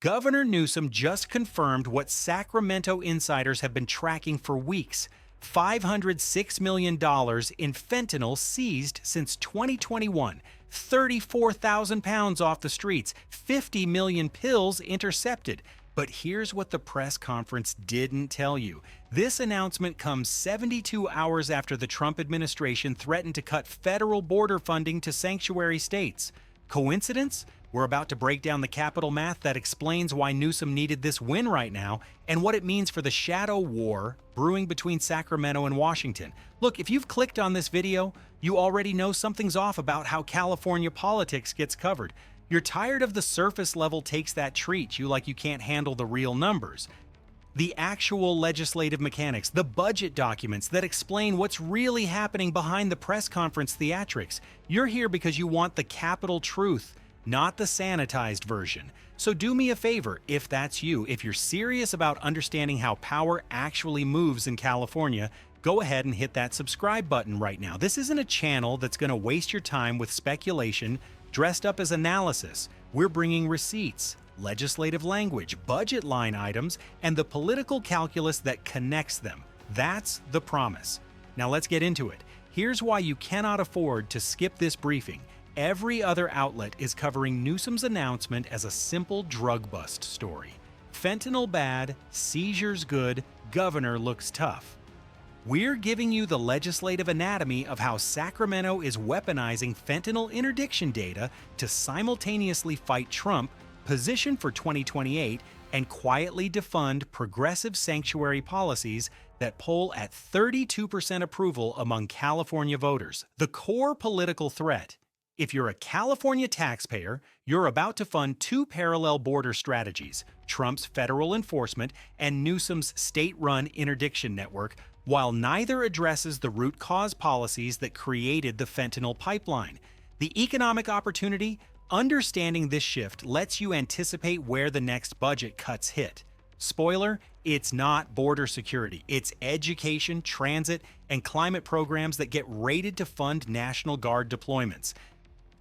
Governor Newsom just confirmed what Sacramento insiders have been tracking for weeks. $506 million in fentanyl seized since 2021, 34,000 pounds off the streets, 50 million pills intercepted. But here's what the press conference didn't tell you. This announcement comes 72 hours after the Trump administration threatened to cut federal border funding to sanctuary states. Coincidence? We're about to break down the capital math that explains why Newsom needed this win right now and what it means for the shadow war brewing between Sacramento and Washington. Look, if you've clicked on this video, you already know something's off about how California politics gets covered. You're tired of the surface level takes that treat you like you can't handle the real numbers. The actual legislative mechanics, the budget documents that explain what's really happening behind the press conference theatrics. You're here because you want the capital truth, not the sanitized version. So do me a favor, if that's you, if you're serious about understanding how power actually moves in California, go ahead and hit that subscribe button right now. This isn't a channel that's going to waste your time with speculation dressed up as analysis. We're bringing receipts, legislative language, budget line items, and the political calculus that connects them. That's the promise. Now let's get into it. Here's why you cannot afford to skip this briefing. Every other outlet is covering Newsom's announcement as a simple drug bust story. Fentanyl bad, seizures good, governor looks tough. We're giving you the legislative anatomy of how Sacramento is weaponizing fentanyl interdiction data to simultaneously fight Trump, position for 2028, and quietly defund progressive sanctuary policies that poll at 32% approval among California voters. The core political threat. If you're a California taxpayer, you're about to fund two parallel border strategies, Trump's federal enforcement and Newsom's state-run interdiction network, while neither addresses the root cause policies that created the fentanyl pipeline. The economic opportunity? Understanding this shift lets you anticipate where the next budget cuts hit. Spoiler, it's not border security. It's education, transit, and climate programs that get rated to fund National Guard deployments.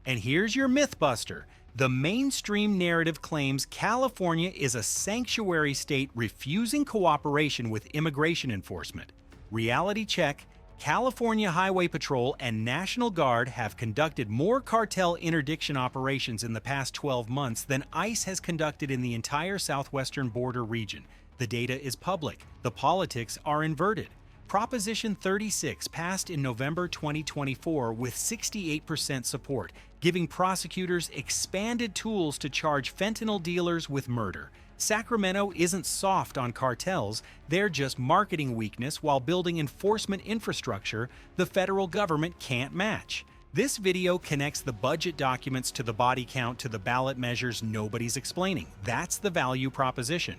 And here's your mythbuster. The mainstream narrative claims California is a sanctuary state refusing cooperation with immigration enforcement. Reality check, California Highway Patrol and National Guard have conducted more cartel interdiction operations in the past 12 months than ICE has conducted in the entire southwestern border region. The data is public. The politics are inverted. Proposition 36 passed in November 2024 with 68% support, giving prosecutors expanded tools to charge fentanyl dealers with murder. Sacramento isn't soft on cartels, they're just marketing weakness while building enforcement infrastructure the federal government can't match. This video connects the budget documents to the body count to the ballot measures nobody's explaining. That's the value proposition.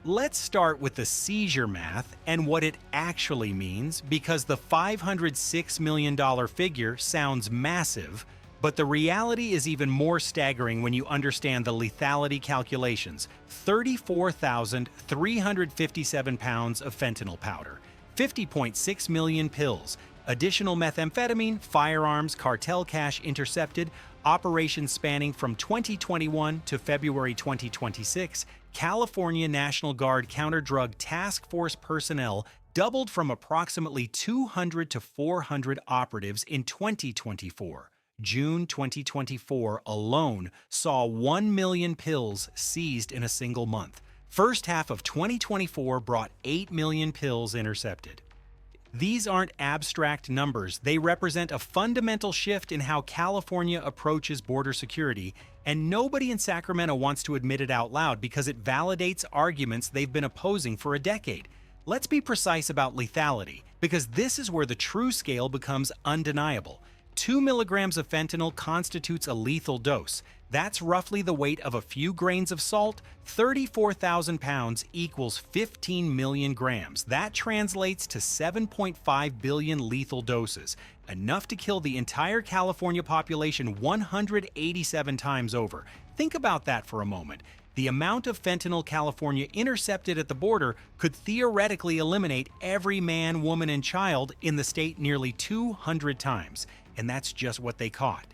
Let's start with the seizure math and what it actually means, because the $506 million figure sounds massive, but the reality is even more staggering when you understand the lethality calculations. 34,357 pounds of fentanyl powder, 50.6 million pills, additional methamphetamine, firearms, cartel cash intercepted, operations spanning from 2021 to February 2026, California National Guard Counter-Drug Task Force personnel doubled from approximately 200 to 400 operatives in 2024. June 2024 alone saw 1 million pills seized in a single month. First half of 2024 brought 8 million pills intercepted. These aren't abstract numbers. They represent a fundamental shift in how California approaches border security, and nobody in Sacramento wants to admit it out loud because it validates arguments they've been opposing for a decade. Let's be precise about lethality, because this is where the true scale becomes undeniable. 2 milligrams of fentanyl constitutes a lethal dose. That's roughly the weight of a few grains of salt. 34,000 pounds equals 15 million grams. That translates to 7.5 billion lethal doses, enough to kill the entire California population 187 times over. Think about that for a moment. The amount of fentanyl California intercepted at the border could theoretically eliminate every man, woman, and child in the state nearly 200 times. And that's just what they caught.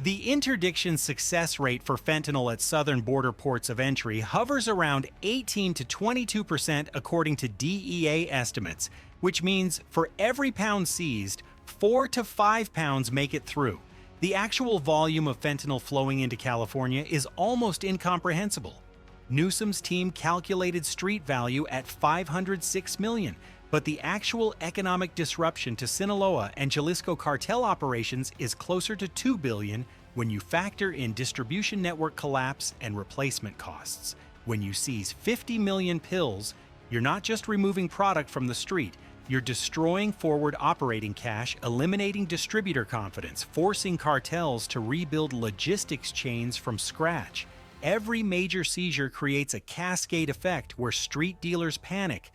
The interdiction success rate for fentanyl at southern border ports of entry hovers around 18 to 22% according to DEA estimates, which means for every pound seized, 4 to 5 pounds make it through. The actual volume of fentanyl flowing into California is almost incomprehensible. Newsom's team calculated street value at $506 million, but the actual economic disruption to Sinaloa and Jalisco cartel operations is closer to $2 billion when you factor in distribution network collapse and replacement costs. When you seize 50 million pills, you're not just removing product from the street, you're destroying forward operating cash, eliminating distributor confidence, forcing cartels to rebuild logistics chains from scratch. Every major seizure creates a cascade effect where street dealers panic.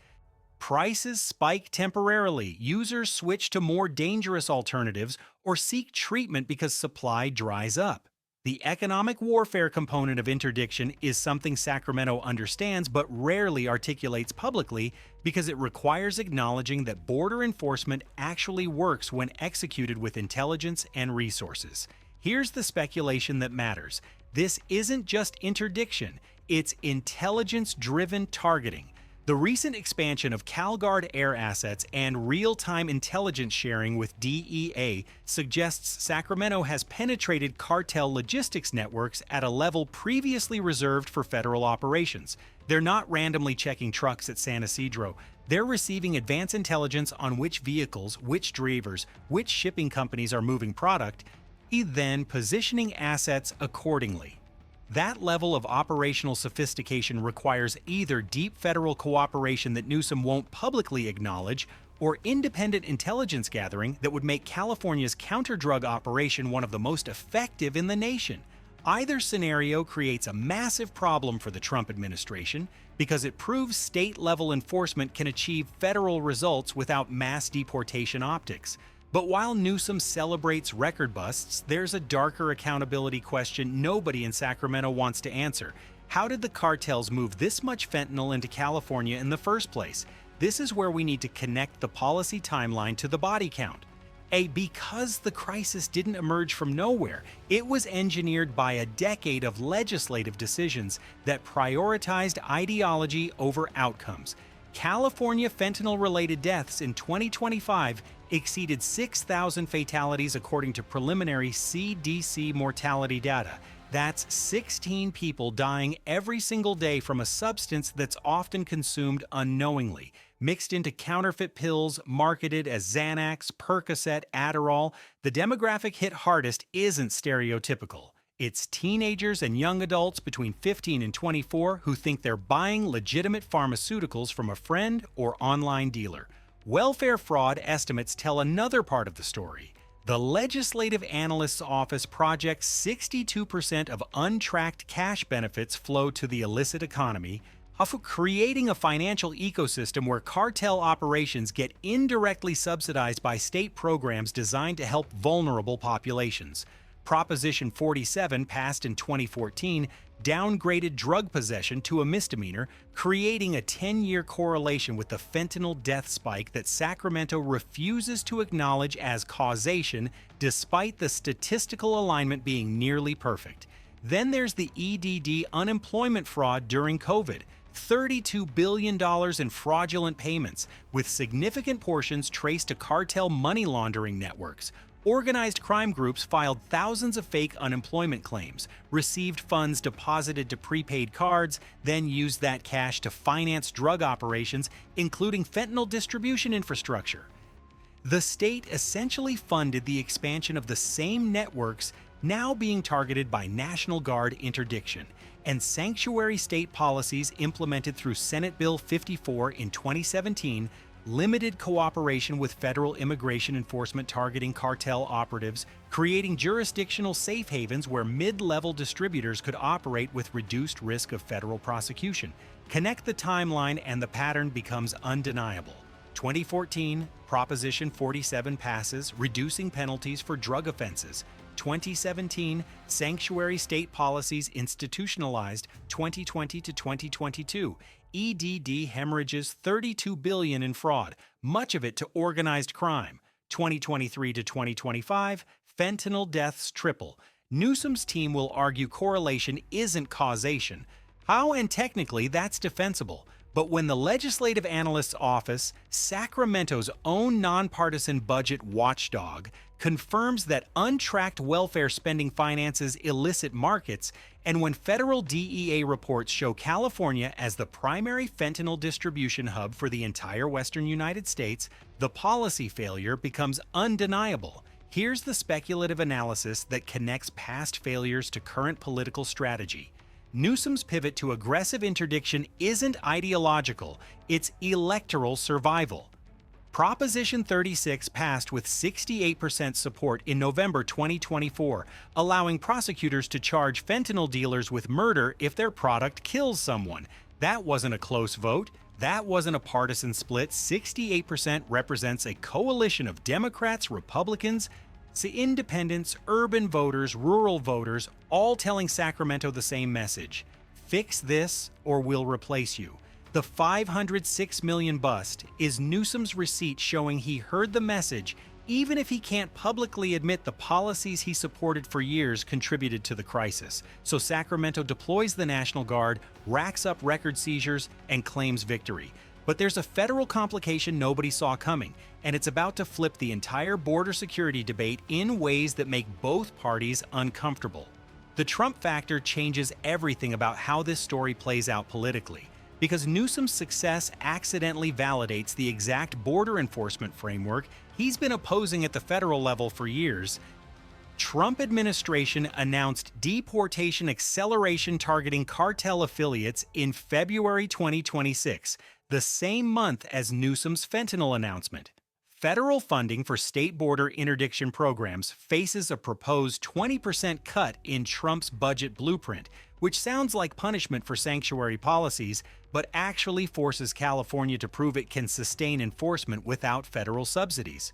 Prices spike temporarily, users switch to more dangerous alternatives, or seek treatment because supply dries up. The economic warfare component of interdiction is something Sacramento understands but rarely articulates publicly because it requires acknowledging that border enforcement actually works when executed with intelligence and resources. Here's the speculation that matters. This isn't just interdiction, it's intelligence-driven targeting. The recent expansion of CalGuard air assets and real-time intelligence sharing with DEA suggests Sacramento has penetrated cartel logistics networks at a level previously reserved for federal operations. They're not randomly checking trucks at San Isidro. They're receiving advance intelligence on which vehicles, which drivers, which shipping companies are moving product, and then positioning assets accordingly. That level of operational sophistication requires either deep federal cooperation that Newsom won't publicly acknowledge, or independent intelligence gathering that would make California's counter-drug operation one of the most effective in the nation. Either scenario creates a massive problem for the Trump administration because it proves state-level enforcement can achieve federal results without mass deportation optics. But while Newsom celebrates record busts, there's a darker accountability question nobody in Sacramento wants to answer. How did the cartels move this much fentanyl into California in the first place? This is where we need to connect the policy timeline to the body count. Because the crisis didn't emerge from nowhere, it was engineered by a decade of legislative decisions that prioritized ideology over outcomes. California fentanyl-related deaths in 2025 exceeded 6,000 fatalities according to preliminary CDC mortality data. That's 16 people dying every single day from a substance that's often consumed unknowingly, mixed into counterfeit pills marketed as Xanax, Percocet, Adderall. The demographic hit hardest isn't stereotypical. It's teenagers and young adults between 15 and 24 who think they're buying legitimate pharmaceuticals from a friend or online dealer. Welfare fraud estimates tell another part of the story. The Legislative Analyst's office projects 62% of untracked cash benefits flow to the illicit economy, creating a financial ecosystem where cartel operations get indirectly subsidized by state programs designed to help vulnerable populations. Proposition 47, passed in 2014, downgraded drug possession to a misdemeanor, creating a 10-year correlation with the fentanyl death spike that Sacramento refuses to acknowledge as causation, despite the statistical alignment being nearly perfect. Then there's the EDD unemployment fraud during COVID. $32 billion in fraudulent payments, with significant portions traced to cartel money laundering networks. Organized crime groups filed thousands of fake unemployment claims, received funds deposited to prepaid cards, then used that cash to finance drug operations, including fentanyl distribution infrastructure. The state essentially funded the expansion of the same networks now being targeted by National Guard interdiction, and sanctuary state policies implemented through Senate Bill 54 in 2017 limited cooperation with federal immigration enforcement targeting cartel operatives, creating jurisdictional safe havens where mid-level distributors could operate with reduced risk of federal prosecution. Connect the timeline and the pattern becomes undeniable. 2014, Proposition 47 passes, reducing penalties for drug offenses. 2017, sanctuary state policies institutionalized. 2020 to 2022, EDD hemorrhages $32 billion in fraud, much of it to organized crime. 2023 to 2025, fentanyl deaths triple. Newsom's team will argue correlation isn't causation. How and technically that's defensible. But when the Legislative Analyst's office, Sacramento's own nonpartisan budget watchdog, confirms that untracked welfare spending finances illicit markets, and when federal DEA reports show California as the primary fentanyl distribution hub for the entire western United States, the policy failure becomes undeniable. Here's the speculative analysis that connects past failures to current political strategy. Newsom's pivot to aggressive interdiction isn't ideological, it's electoral survival. Proposition 36 passed with 68% support in November 2024, allowing prosecutors to charge fentanyl dealers with murder if their product kills someone. That wasn't a close vote. That wasn't a partisan split. 68% represents a coalition of Democrats, Republicans, independents, urban voters, rural voters, all telling Sacramento the same message. Fix this or we'll replace you. The $506 million bust is Newsom's receipt showing he heard the message, even if he can't publicly admit the policies he supported for years contributed to the crisis. So Sacramento deploys the National Guard, racks up record seizures, and claims victory. But there's a federal complication nobody saw coming, and it's about to flip the entire border security debate in ways that make both parties uncomfortable. The Trump factor changes everything about how this story plays out politically, because Newsom's success accidentally validates the exact border enforcement framework he's been opposing at the federal level for years. Trump administration announced deportation acceleration targeting cartel affiliates in February 2026, the same month as Newsom's fentanyl announcement. Federal funding for state border interdiction programs faces a proposed 20% cut in Trump's budget blueprint, which sounds like punishment for sanctuary policies, but actually forces California to prove it can sustain enforcement without federal subsidies.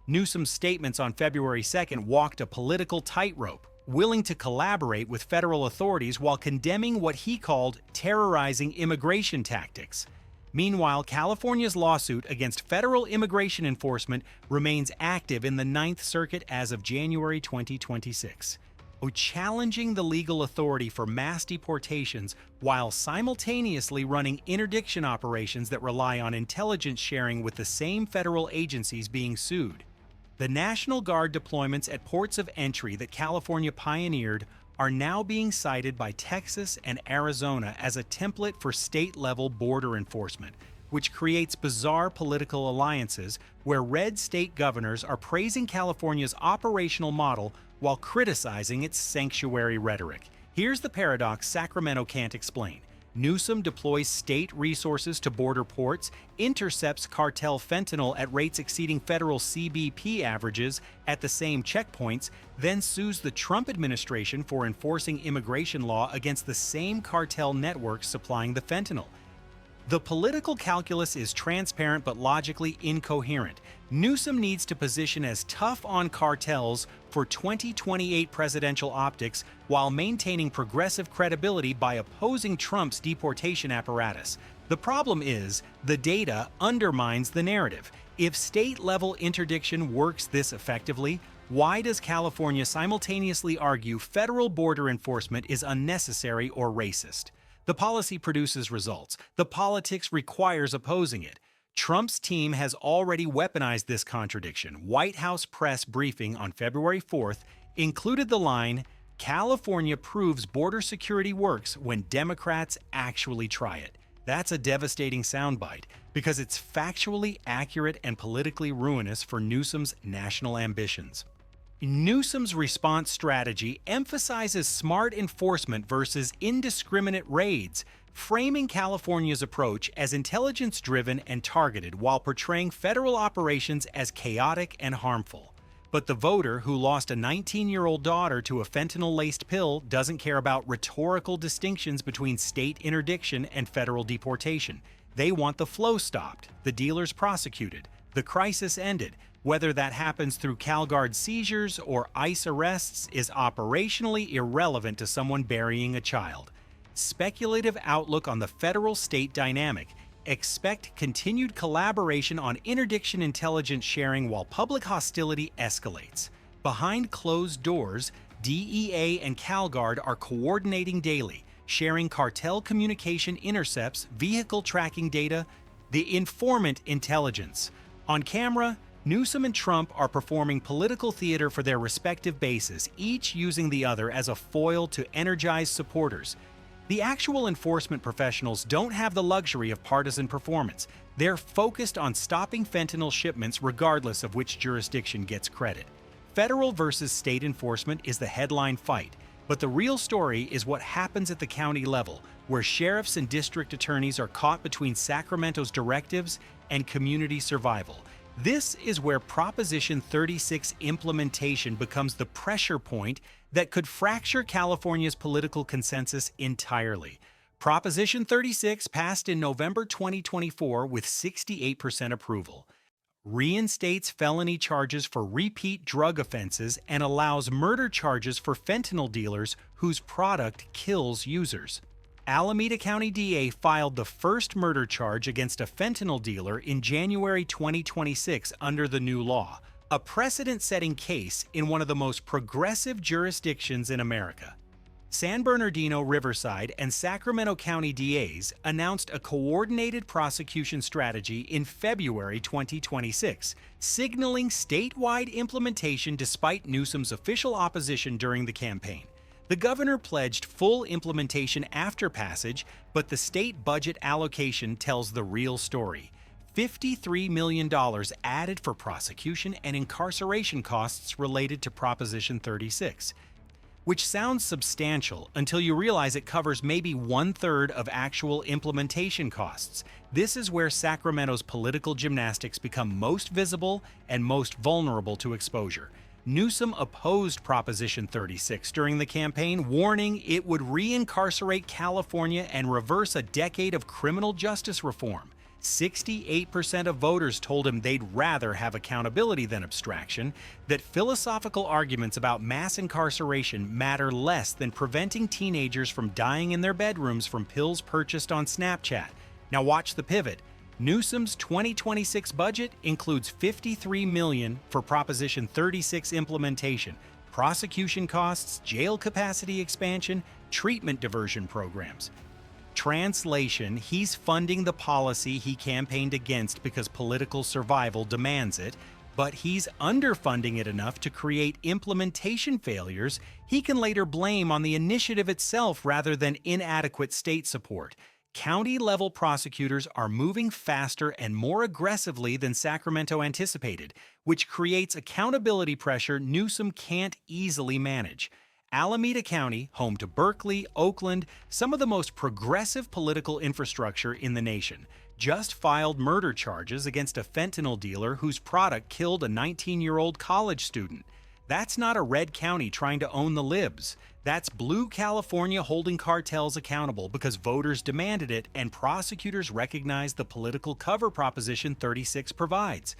Newsom's statements on February 2nd walked a political tightrope, willing to collaborate with federal authorities while condemning what he called terrorizing immigration tactics. Meanwhile, California's lawsuit against federal immigration enforcement remains active in the Ninth Circuit as of January 2026, challenging the legal authority for mass deportations while simultaneously running interdiction operations that rely on intelligence sharing with the same federal agencies being sued. The National Guard deployments at ports of entry that California pioneered are now being cited by Texas and Arizona as a template for state-level border enforcement, which creates bizarre political alliances where red state governors are praising California's operational model while criticizing its sanctuary rhetoric. Here's the paradox Sacramento can't explain. Newsom deploys state resources to border ports, intercepts cartel fentanyl at rates exceeding federal CBP averages at the same checkpoints, then sues the Trump administration for enforcing immigration law against the same cartel networks supplying the fentanyl. The political calculus is transparent but logically incoherent. Newsom needs to position as tough on cartels for 2028 presidential optics while maintaining progressive credibility by opposing Trump's deportation apparatus. The problem is, the data undermines the narrative. If state-level interdiction works this effectively, why does California simultaneously argue federal border enforcement is unnecessary or racist? The policy produces results. The politics requires opposing it. Trump's team has already weaponized this contradiction. White House press briefing on February 4th included the line, "California proves border security works when Democrats actually try it." That's a devastating soundbite because it's factually accurate and politically ruinous for Newsom's national ambitions. Newsom's response strategy emphasizes smart enforcement versus indiscriminate raids, framing California's approach as intelligence-driven and targeted while portraying federal operations as chaotic and harmful. But the voter who lost a 19-year-old daughter to a fentanyl-laced pill doesn't care about rhetorical distinctions between state interdiction and federal deportation. They want the flow stopped, the dealers prosecuted, the crisis ended. Whether that happens through CalGuard seizures or ICE arrests is operationally irrelevant to someone burying a child. Speculative outlook on the federal-state dynamic. Expect continued collaboration on interdiction intelligence sharing while public hostility escalates. Behind closed doors, DEA and CalGuard are coordinating daily, sharing cartel communication intercepts, vehicle tracking data, the informant intelligence. On camera, Newsom and Trump are performing political theater for their respective bases, each using the other as a foil to energize supporters. The actual enforcement professionals don't have the luxury of partisan performance. They're focused on stopping fentanyl shipments regardless of which jurisdiction gets credit. Federal versus state enforcement is the headline fight, but the real story is what happens at the county level, where sheriffs and district attorneys are caught between Sacramento's directives and community survival. This is where Proposition 36 implementation becomes the pressure point that could fracture California's political consensus entirely. Proposition 36 passed in November 2024 with 68% approval. Reinstates felony charges for repeat drug offenses and allows murder charges for fentanyl dealers whose product kills users. Alameda County DA filed the first murder charge against a fentanyl dealer in January 2026 under the new law, a precedent-setting case in one of the most progressive jurisdictions in America. San Bernardino, Riverside, and Sacramento County DAs announced a coordinated prosecution strategy in February 2026, signaling statewide implementation despite Newsom's official opposition during the campaign. The governor pledged full implementation after passage, but the state budget allocation tells the real story. $53 million added for prosecution and incarceration costs related to Proposition 36, which sounds substantial until you realize it covers maybe 1/3 of actual implementation costs. This is where Sacramento's political gymnastics become most visible and most vulnerable to exposure. Newsom opposed Proposition 36 during the campaign, warning it would re-incarcerate California and reverse a decade of criminal justice reform. 68% of voters told him they'd rather have accountability than abstraction, that philosophical arguments about mass incarceration matter less than preventing teenagers from dying in their bedrooms from pills purchased on Snapchat. Now watch the pivot. Newsom's 2026 budget includes $53 million for Proposition 36 implementation, prosecution costs, jail capacity expansion, treatment diversion programs. Translation, he's funding the policy he campaigned against because political survival demands it, but he's underfunding it enough to create implementation failures he can later blame on the initiative itself rather than inadequate state support. County-level prosecutors are moving faster and more aggressively than Sacramento anticipated, which creates accountability pressure Newsom can't easily manage. Alameda County, home to Berkeley, Oakland, some of the most progressive political infrastructure in the nation, just filed murder charges against a fentanyl dealer whose product killed a 19-year-old college student. That's not a red county trying to own the libs. That's blue California holding cartels accountable because voters demanded it and prosecutors recognized the political cover Proposition 36 provides.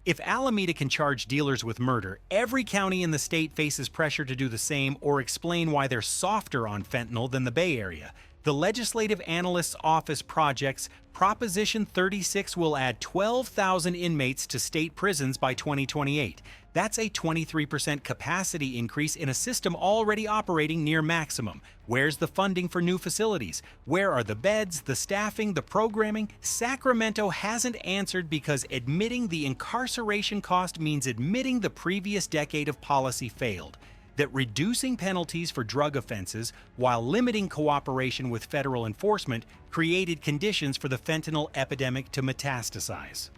If Alameda can charge dealers with murder, every county in the state faces pressure to do the same or explain why they're softer on fentanyl than the Bay Area. The Legislative Analyst's office projects Proposition 36 will add 12,000 inmates to state prisons by 2028. That's a 23% capacity increase in a system already operating near maximum. Where's the funding for new facilities? Where are the beds, the staffing, the programming? Sacramento hasn't answered because admitting the incarceration cost means admitting the previous decade of policy failed. That reducing penalties for drug offenses while limiting cooperation with federal enforcement created conditions for the fentanyl epidemic to metastasize.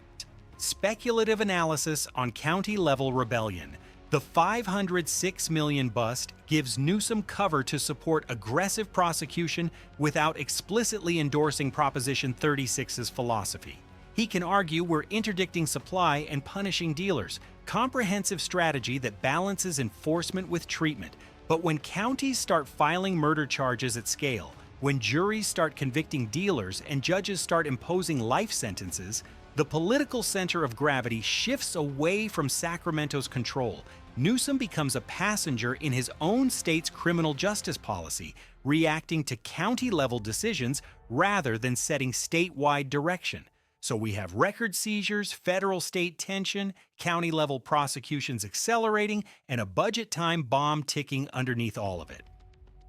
Speculative analysis on county-level rebellion. The $506 million bust gives Newsom cover to support aggressive prosecution without explicitly endorsing Proposition 36's philosophy. He can argue we're interdicting supply and punishing dealers, comprehensive strategy that balances enforcement with treatment. But when counties start filing murder charges at scale, when juries start convicting dealers and judges start imposing life sentences, the political center of gravity shifts away from Sacramento's control. Newsom becomes a passenger in his own state's criminal justice policy, reacting to county-level decisions rather than setting statewide direction. So we have record seizures, federal-state tension, county-level prosecutions accelerating, and a budget time bomb ticking underneath all of it.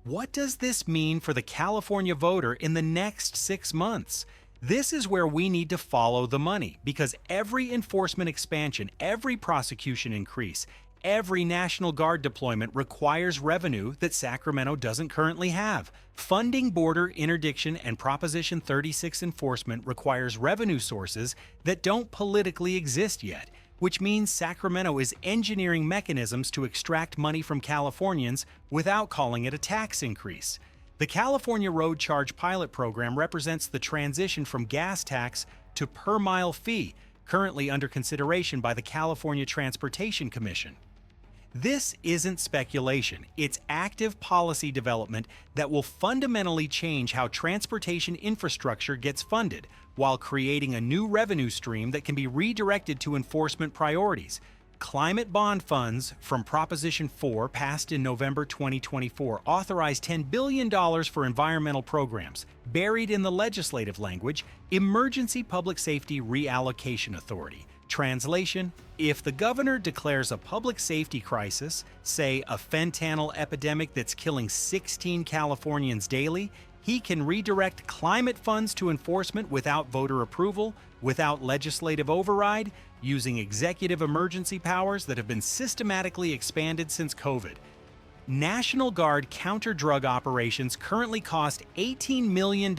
What does this mean for the California voter in the next 6 months? This is where we need to follow the money, because every enforcement expansion, every prosecution increase, every National Guard deployment requires revenue that Sacramento doesn't currently have. Funding border interdiction and Proposition 36 enforcement requires revenue sources that don't politically exist yet, which means Sacramento is engineering mechanisms to extract money from Californians without calling it a tax increase. The California Road Charge Pilot Program represents the transition from gas tax to per-mile fee, currently under consideration by the California Transportation Commission. This isn't speculation, it's active policy development that will fundamentally change how transportation infrastructure gets funded, while creating a new revenue stream that can be redirected to enforcement priorities. Climate bond funds from Proposition 4, passed in November 2024, authorized $10 billion for environmental programs. Buried in the legislative language, Emergency Public Safety Reallocation Authority. Translation: if the governor declares a public safety crisis, say a fentanyl epidemic that's killing 16 Californians daily, he can redirect climate funds to enforcement without voter approval, without legislative override, using executive emergency powers that have been systematically expanded since COVID. National Guard counter-drug operations currently cost $18 million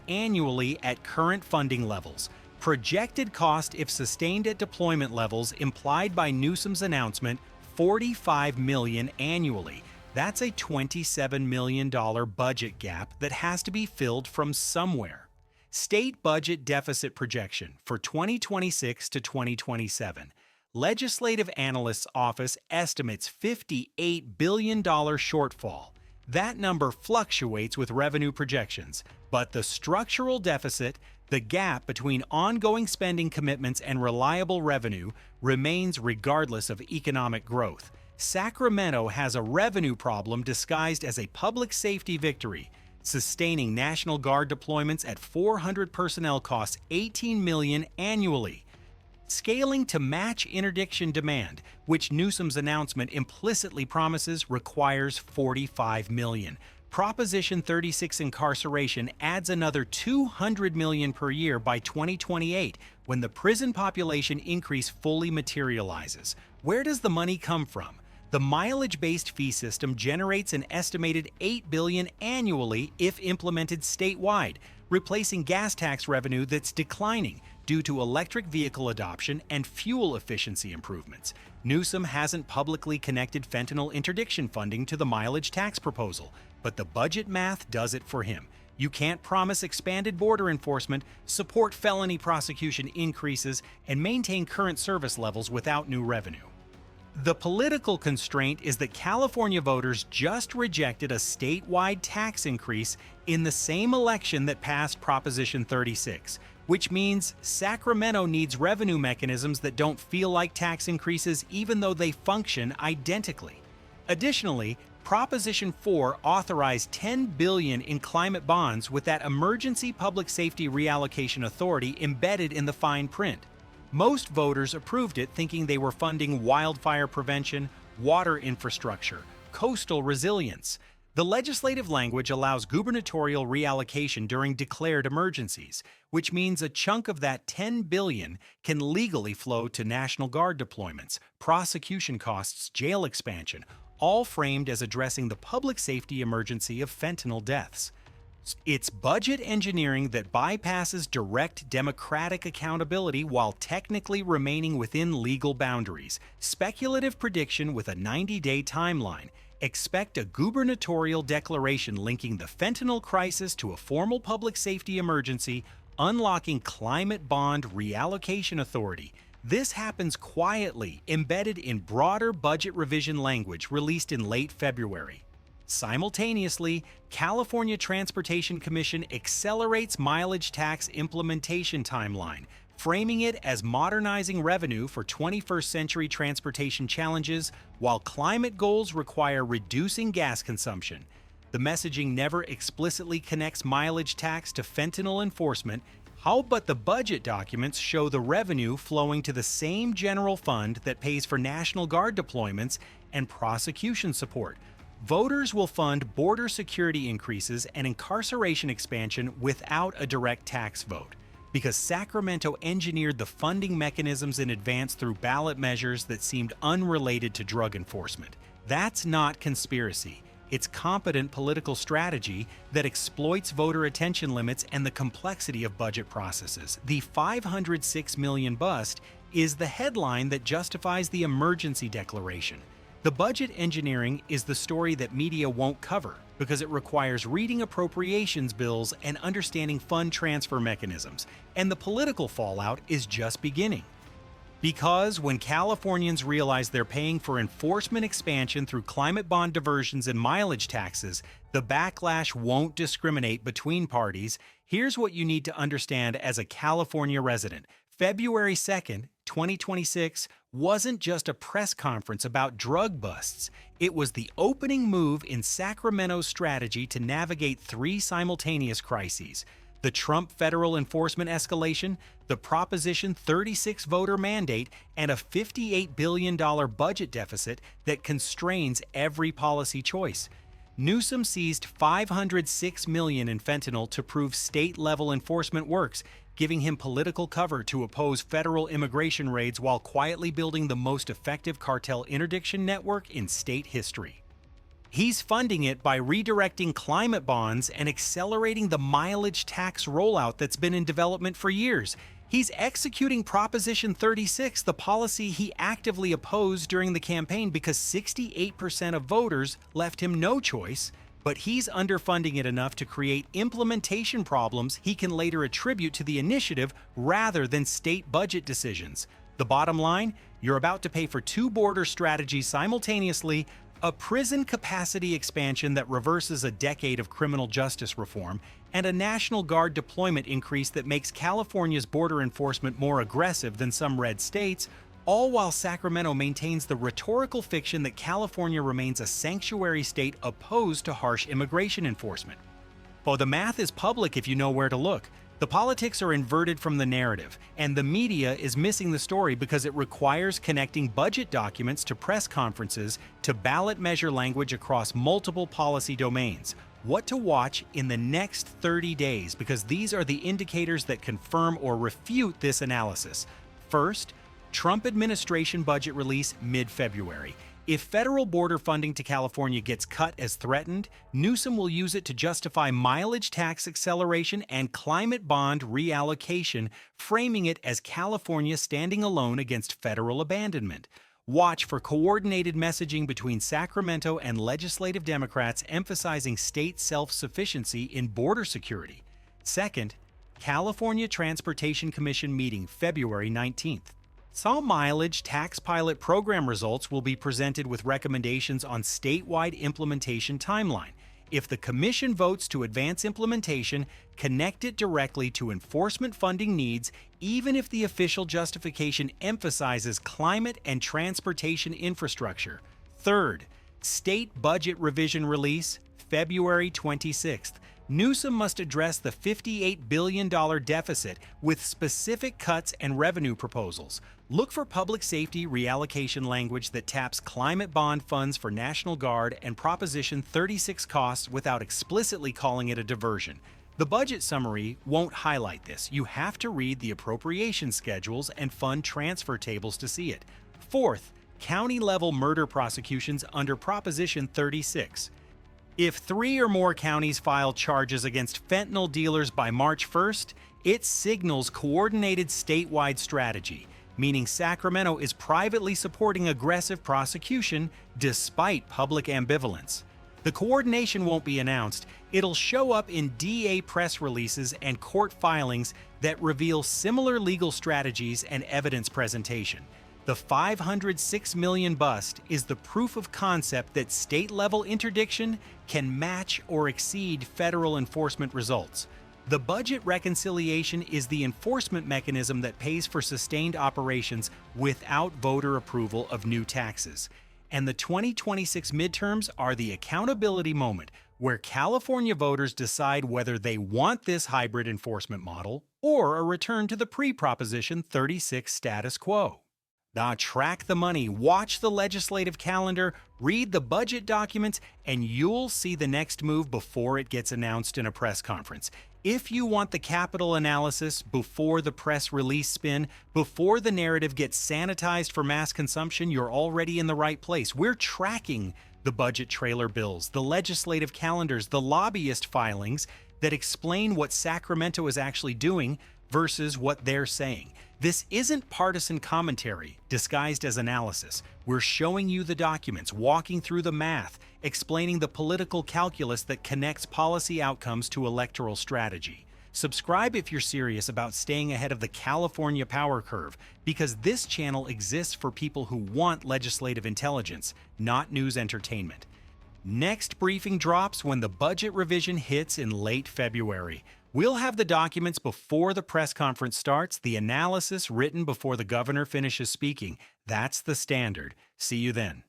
annually at current funding levels. Projected cost, if sustained at deployment levels implied by Newsom's announcement, $45 million annually. That's a $27 million budget gap that has to be filled from somewhere. State budget deficit projection for 2026 to 2027. Legislative Analyst's office estimates $58 billion shortfall. That number fluctuates with revenue projections, but the structural deficit, the gap between ongoing spending commitments and reliable revenue, remains regardless of economic growth. Sacramento has a revenue problem disguised as a public safety victory. Sustaining National Guard deployments at 400 personnel costs $18 million annually. Scaling to match interdiction demand, which Newsom's announcement implicitly promises, requires $45 million. Proposition 36 incarceration adds another $200 million per year by 2028, when the prison population increase fully materializes. Where does the money come from? The mileage-based fee system generates an estimated $8 billion annually if implemented statewide, replacing gas tax revenue that's declining due to electric vehicle adoption and fuel efficiency improvements. Newsom hasn't publicly connected fentanyl interdiction funding to the mileage tax proposal, but the budget math does it for him. You can't promise expanded border enforcement, support felony prosecution increases, and maintain current service levels without new revenue. The political constraint is that California voters just rejected a statewide tax increase in the same election that passed Proposition 36, which means Sacramento needs revenue mechanisms that don't feel like tax increases even though they function identically. Additionally, Proposition 4 authorized $10 billion in climate bonds with that Emergency Public Safety Reallocation Authority embedded in the fine print. Most voters approved it thinking they were funding wildfire prevention, water infrastructure, coastal resilience. The legislative language allows gubernatorial reallocation during declared emergencies, which means a chunk of that $10 billion can legally flow to National Guard deployments, prosecution costs, jail expansion, all framed as addressing the public safety emergency of fentanyl deaths. It's budget engineering that bypasses direct democratic accountability while technically remaining within legal boundaries. Speculative prediction with a 90-day timeline. Expect a gubernatorial declaration linking the fentanyl crisis to a formal public safety emergency, unlocking climate bond reallocation authority. This happens quietly, embedded in broader budget revision language released in late February. Simultaneously, California Transportation Commission accelerates mileage tax implementation timeline, framing it as modernizing revenue for 21st century transportation challenges, while climate goals require reducing gas consumption. The messaging never explicitly connects mileage tax to fentanyl enforcement, All but the budget documents show the revenue flowing to the same general fund that pays for National Guard deployments and prosecution support. Voters will fund border security increases and incarceration expansion without a direct tax vote, because Sacramento engineered the funding mechanisms in advance through ballot measures that seemed unrelated to drug enforcement. That's not conspiracy. It's competent political strategy that exploits voter attention limits and the complexity of budget processes. The $506 million bust is the headline that justifies the emergency declaration. The budget engineering is the story that media won't cover because it requires reading appropriations bills and understanding fund transfer mechanisms, and the political fallout is just beginning. Because when Californians realize they're paying for enforcement expansion through climate bond diversions and mileage taxes, the backlash won't discriminate between parties. Here's what you need to understand as a California resident. February 2nd, 2026 wasn't just a press conference about drug busts. It was the opening move in Sacramento's strategy to navigate three simultaneous crises: the Trump federal enforcement escalation, the Proposition 36 voter mandate, and a $58 billion budget deficit that constrains every policy choice. Newsom seized $506 million in fentanyl to prove state-level enforcement works, giving him political cover to oppose federal immigration raids while quietly building the most effective cartel interdiction network in state history. He's funding it by redirecting climate bonds and accelerating the mileage tax rollout that's been in development for years. He's executing Proposition 36, the policy he actively opposed during the campaign because 68% of voters left him no choice, but he's underfunding it enough to create implementation problems he can later attribute to the initiative rather than state budget decisions. The bottom line, you're about to pay for two border strategies simultaneously: a prison capacity expansion that reverses a decade of criminal justice reform, and a National Guard deployment increase that makes California's border enforcement more aggressive than some red states, all while Sacramento maintains the rhetorical fiction that California remains a sanctuary state opposed to harsh immigration enforcement. Well, the math is public if you know where to look. The politics are inverted from the narrative, and the media is missing the story because it requires connecting budget documents to press conferences to ballot measure language across multiple policy domains. What to watch in the next 30 days, because these are the indicators that confirm or refute this analysis. First, Trump administration budget release mid-February. If federal border funding to California gets cut as threatened, Newsom will use it to justify mileage tax acceleration and climate bond reallocation, framing it as California standing alone against federal abandonment. Watch for coordinated messaging between Sacramento and legislative Democrats emphasizing state self-sufficiency in border security. Second, California Transportation Commission meeting February 19th. Some mileage tax pilot program results will be presented with recommendations on statewide implementation timeline. If the commission votes to advance implementation, connect it directly to enforcement funding needs, even if the official justification emphasizes climate and transportation infrastructure. Third, state budget revision release, February 26th. Newsom must address the $58 billion deficit with specific cuts and revenue proposals. Look for public safety reallocation language that taps climate bond funds for National Guard and Proposition 36 costs without explicitly calling it a diversion. The budget summary won't highlight this. You have to read the appropriation schedules and fund transfer tables to see it. Fourth, county-level murder prosecutions under Proposition 36. If 3 or more counties file charges against fentanyl dealers by March 1st, it signals coordinated statewide strategy, meaning Sacramento is privately supporting aggressive prosecution despite public ambivalence. The coordination won't be announced. It'll show up in DA press releases and court filings that reveal similar legal strategies and evidence presentation. The $506 million bust is the proof of concept that state-level interdiction can match or exceed federal enforcement results. The budget reconciliation is the enforcement mechanism that pays for sustained operations without voter approval of new taxes. And the 2026 midterms are the accountability moment where California voters decide whether they want this hybrid enforcement model or a return to the pre-Proposition 36 status quo. Now, track the money, watch the legislative calendar, read the budget documents, and you'll see the next move before it gets announced in a press conference. If you want the Capitol analysis before the press release spin, before the narrative gets sanitized for mass consumption, you're already in the right place. We're tracking the budget trailer bills, the legislative calendars, the lobbyist filings that explain what Sacramento is actually doing versus what they're saying. This isn't partisan commentary disguised as analysis. We're showing you the documents, walking through the math, explaining the political calculus that connects policy outcomes to electoral strategy. Subscribe if you're serious about staying ahead of the California power curve, because this channel exists for people who want legislative intelligence, not news entertainment. Next briefing drops when the budget revision hits in late February. We'll have the documents before the press conference starts, the analysis written before the governor finishes speaking. That's the standard. See you then.